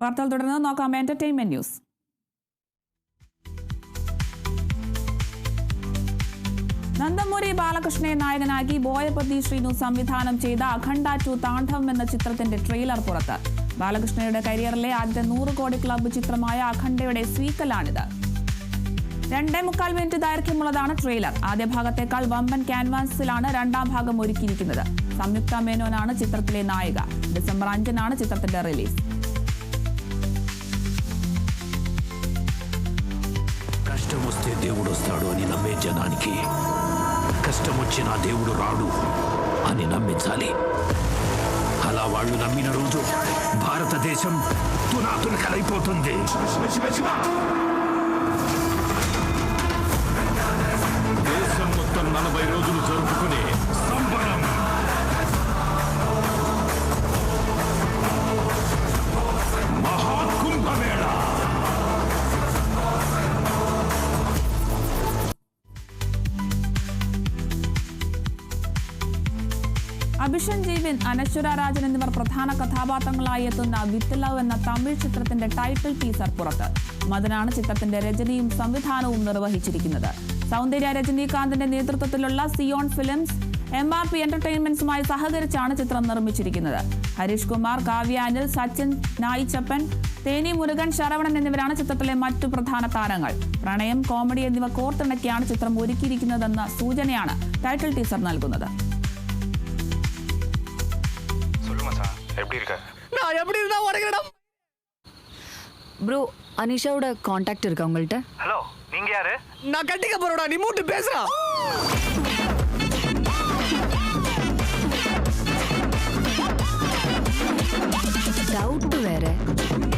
വാർത്തകൾ തുടർന്ന് നോക്കാം എന്റർടൈൻമെന്റ് ന്യൂസ്. നന്ദമൂരി ബാലകൃഷ്ണനെ നായകനാക്കി ബോയപതി ശ്രീനു സംവിധാനം ചെയ്ത അഖണ്ഡ 2 താണ്ഡവം എന്ന ചിത്രത്തിന്റെ ട്രെയിലർ പുറത്ത്. ബാലകൃഷ്ണയുടെ കരിയറിലെ ആദ്യത്തെ 100 കോടി ക്ലബ്ബ് ചിത്രമായ അഖണ്ഡയുടെ സ്വീക്കലാണിത്. 2.25 മിനിറ്റ് ദൈർഘ്യമുള്ളതാണ് ട്രെയിലർ. ആദ്യ ഭാഗത്തേക്കാൾ വമ്പൻ ക്യാൻവാസിലാണ് രണ്ടാം ഭാഗം ഒരുക്കിയിരിക്കുന്നത്. സംയുക്ത മേനോനാണ് ചിത്രത്തിലെ നായിക. ഡിസംബർ 5-നാണ് ചിത്രത്തിന്റെ റിലീസ്. కష్టం వస్తే దేవుడు వస్తాడు అని నమ్మే జనానికి కష్టం వచ్చినా దేవుడు రాడు అని నమ్మించాలి. అలా వాళ్ళు నమ్మిన రోజు భారతదేశం తునాతునకలైపోతుంది. దేశం మొత్తం 40 రోజులు జరుపుకునే సంబరం. మహాకుంభమేళ. അഭിഷൻ ജീവൻ, അനശ്വര രാജൻ എന്നിവർ പ്രധാന കഥാപാത്രങ്ങളായി എത്തുന്ന വിത്ത് ലവ് എന്ന തമിഴ് ചിത്രത്തിന്റെ ടൈറ്റിൽ ടീസർ പുറത്ത്. മദനാണ് ചിത്രത്തിന്റെ രചനയും സംവിധാനവും നിർവഹിച്ചിരിക്കുന്നത്. സൗന്ദര്യ രജനീകാന്തിന്റെ നേതൃത്വത്തിലുള്ള സിയോൺ ഫിലിംസ് MRP എന്റർടൈൻമെന്റ്സുമായി സഹകരിച്ചാണ് ചിത്രം നിർമ്മിച്ചിരിക്കുന്നത്. ഹരീഷ് കുമാർ, കാവ്യ അനിൽ, സച്ചിൻ നായിച്ചപ്പൻ, തേനി മുരുകൻ, ശരവണൻ എന്നിവരാണ് ചിത്രത്തിലെ മറ്റു പ്രധാന താരങ്ങൾ. പ്രണയം, കോമഡി എന്നിവ കോർത്തിണക്കിയാണ് ചിത്രം ഒരുക്കിയിരിക്കുന്നതെന്ന സൂചനയാണ് ടൈറ്റിൽ ടീസർ നൽകുന്നത്. ப்ரோ, அனிஷாவோட காண்டாக்ட் இருக்கா உங்கள்கிட்ட? ஹலோ, நீங்க யாரு? நான் கட்டிக்க போறடா, நீ மூட்டு பேசுறா. டவுட் வேற,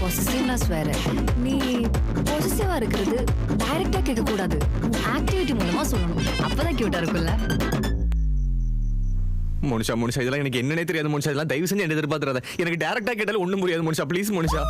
பொசசிவ்னஸ் வேற. நீ பொசசிவா இருக்கிறது டைரக்டா கேட்க கூடாது, ஆக்டிவிட்டி மூலமா சொல்லணும். அப்பதான் கியூட்டா இருக்கும்ல. மோனிஷா இதெல்லாம் எனக்கு என்னன்னே தெரியாது மோனிஷா. இதெல்லாம் தயவு செஞ்சு என்ன எதிர்பார்த்துறாத. எனக்கு டைரக்டா கேட்டாலும் ஒண்ணும் புரியாது மோனிஷா. ப்ளீஸ் மோனிஷா.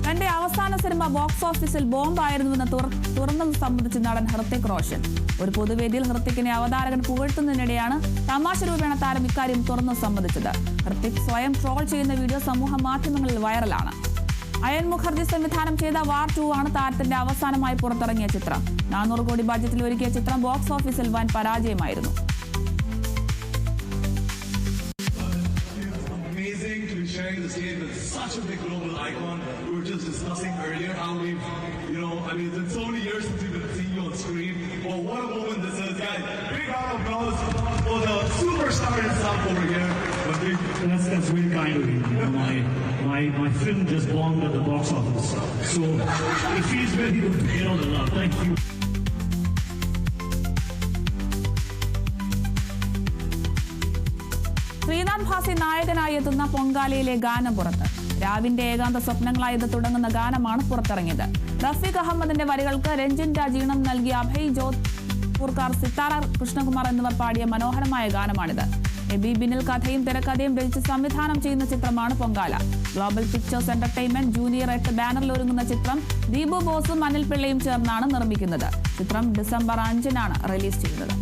തന്റെ അവസാന സിനിമ ബോക്സ് ഓഫീസിൽ ബോംബായിരുന്നുവെന്ന് തുറന്നു സമ്മതിച്ച നടൻ ഹൃത്തിക് റോഷൻ. ഒരു പൊതുവേദിയിൽ ഹൃത്തിക്കിനെ അവതാരകൻ പുകഴ്ത്തുന്നതിനിടെയാണ് തമാശ രൂപേണ താരം ഇക്കാര്യം തുറന്നു സമ്മതിച്ചത്. ഹൃത്തിക് സ്വയം ട്രോൾ ചെയ്യുന്ന വീഡിയോ സമൂഹ മാധ്യമങ്ങളിൽ വൈറലാണ്. അയൻ മുഖർജി സംവിധാനം ചെയ്ത വാർ 2 ആണ് താരത്തിന്റെ അവസാനമായി പുറത്തിറങ്ങിയ ചിത്രം. 400 കോടി ബഡ്ജറ്റിൽ ഒരുക്കിയ ചിത്രം ബോക്സ് ഓഫീസിൽ വൻ പരാജയമായിരുന്നു. Sharing the stage with such a big global icon. We were just discussing earlier how we've, it's been so many years since we've been seeing you on screen. Well, what a moment this is, guys. Big round of applause for the superstar himself over here. That's really kind of you. My film just bombed at the box office, so it feels very good to hear all the love. Thank you. Sreenath Bhasi നായകനായി എത്തുന്ന പൊങ്കാലയിലെ ഗാനം പുറത്ത്. രാവിന്റെ ഏകാന്ത സ്വപ്നങ്ങളായി ഇത് തുടങ്ങുന്ന ഗാനമാണ് പുറത്തിറങ്ങിയത്. റഫീഖ് അഹമ്മദിന്റെ വരികൾക്ക് രഞ്ജിൻ രാജ് ഈണം നൽകിയ അഭയ് ജോധ്പൂർക്കാർ, സിത്താര കൃഷ്ണകുമാർ എന്നിവർ പാടിയ മനോഹരമായ ഗാനമാണിത്. എബി ബിനിൽ കഥയും തിരക്കഥയും രചിച്ച് സംവിധാനം ചെയ്യുന്ന ചിത്രമാണ് Pongala. Global pictures entertainment junior 8 ബാനറിൽ ഒരുങ്ങുന്ന ചിത്രം ദീപു ബോസും അനിൽ പിള്ളയും ചേർന്നാണ് നിർമ്മിക്കുന്നത്. ചിത്രം ഡിസംബർ 5-നാണ് റിലീസ് ചെയ്യുന്നത്.